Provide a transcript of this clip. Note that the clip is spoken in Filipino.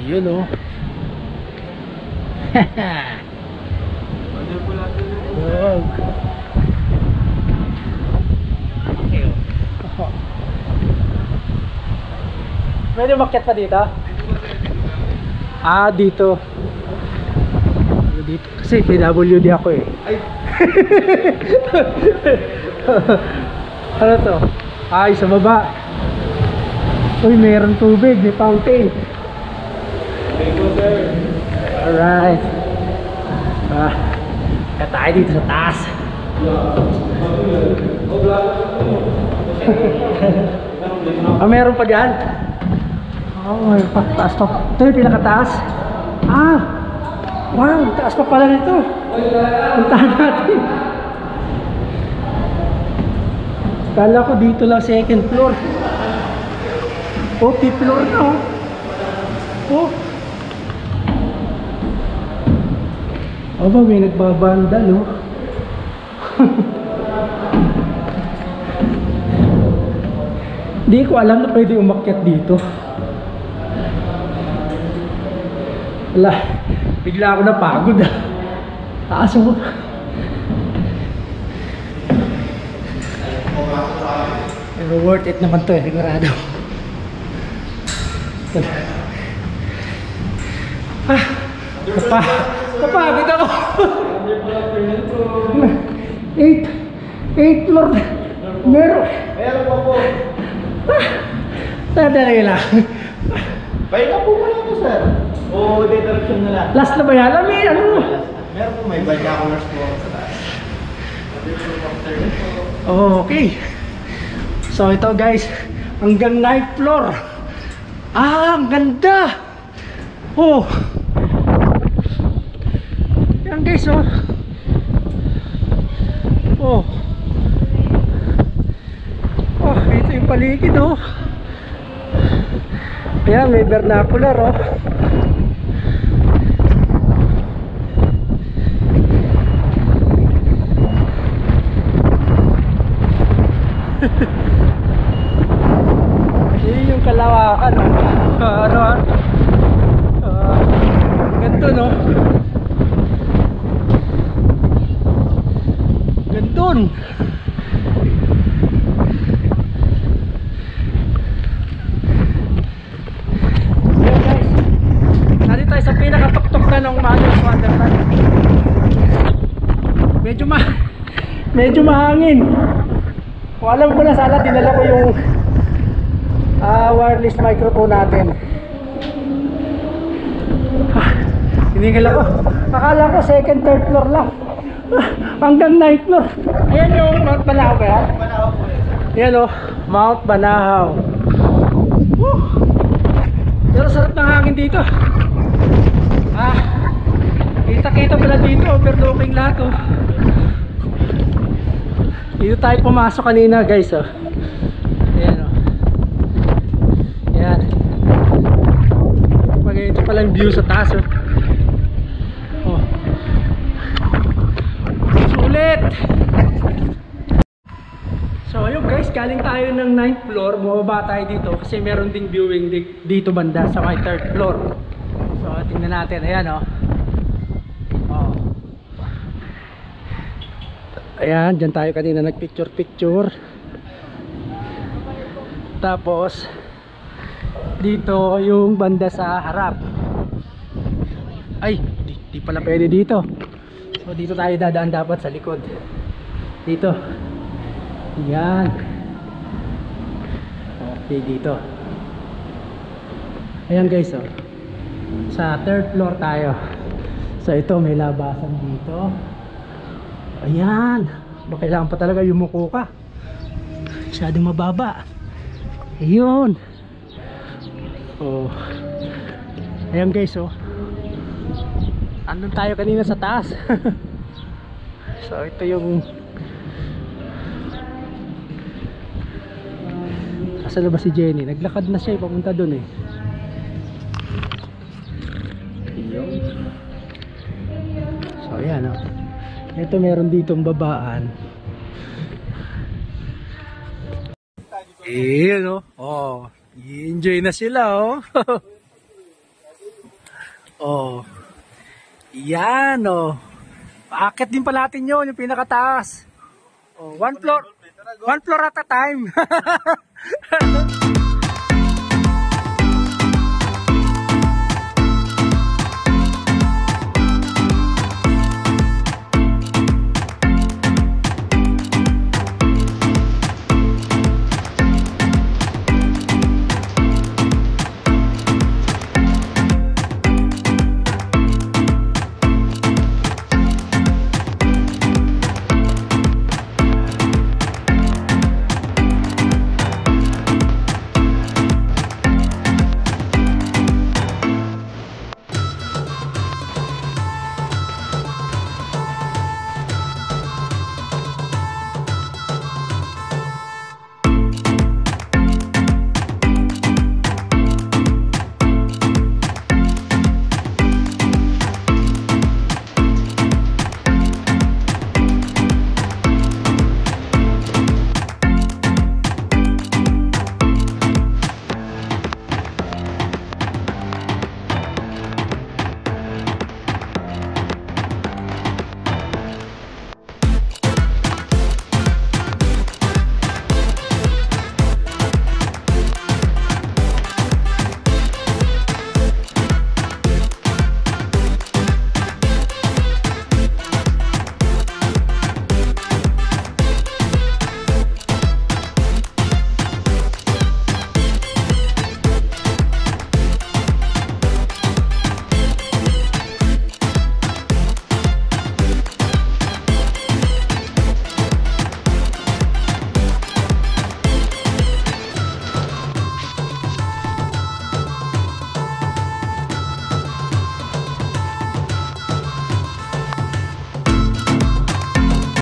Yun o. Pwede umakyat pa dito? Ah, dito. Dito. Kasi PWD ako eh. Ano to? Ay, sa baba. Uy, mayroon tubig, may fountain. Alright. Kaya tayo dito sa taas. Meron pa dyan? May taas to. Ito yung pinakataas. Wow, taas pa pala nito. Puntahan natin. Kala ko dito lang second floor. Oh, fifth floor na oh. Oh. Aba, may nagbabanda no. Hindi ko alam na pwede umakyat dito. Wala, bigla ako napagod ah. Taas mo. Pero worth it naman to eh, sigurado. Napagod ako. 8 floor. Meron pa po. Tadali lang. Pahinga po muna po sir. O direction na lang. Last na ba yan? Ano? Meron po, may binoculars po sa taas. Okay. So ito guys, hanggang 9th floor. Ang ganda. Oh. Yan guys oh. Oh. Oh, ito yung paligid oh. Ayan, may vernacular oh. Yun yung kalawakan oh. Ganto no. Ganton. Ayan guys, nandito tayo sa pinakatuktok na ng Mother's Wonderland. Medyo mahangin. Kung alam ko na, sana dinala ko yung wireless microphone natin. Hiningal ako. Akala ko second, third floor lang. Hanggang 9th floor. Ayan yung Mount Banahaw ba yan? Banahaw po yan. Ayan o, Mount Banahaw. Pero sarap ng hangin dito. Kita pala dito, overlooking lahat oh. Dito tayo pumasok kanina guys oh. Ayan oh. Ayan. Ito pala yung view sa taas oh. Oh. Sulit. So ayun guys, galing tayo ng 9th floor. Bumaba tayo dito kasi meron ding viewing dito banda sa my 3rd floor. So tingnan natin, ayan oh. Oh. Ayan, dyan tayo kanina nagpicture. Tapos dito yung banda sa harap. Ay, di pala pwede dito. So dito tayo dadaan dapat sa likod. Dito. Yan. Okay, dito. Ayan guys oh. Sa 3rd floor tayo. So ito may labasan dito. Ayan. Kailangan pa talaga yumuko ka. Masyadong mababa. Ayun. Oh. Ayan guys oh. Andun tayo kanina sa taas. So ito yung nasa labas si Jenny. Naglakad na siya papunta dun eh. So ayan oh. Ito meron ditong babaan. Ayan oh. Oh, i-enjoy na sila oh. Oh. Yan, oh. Paakit din pa natin yun, yung pinakataas. Oh, one floor at a time.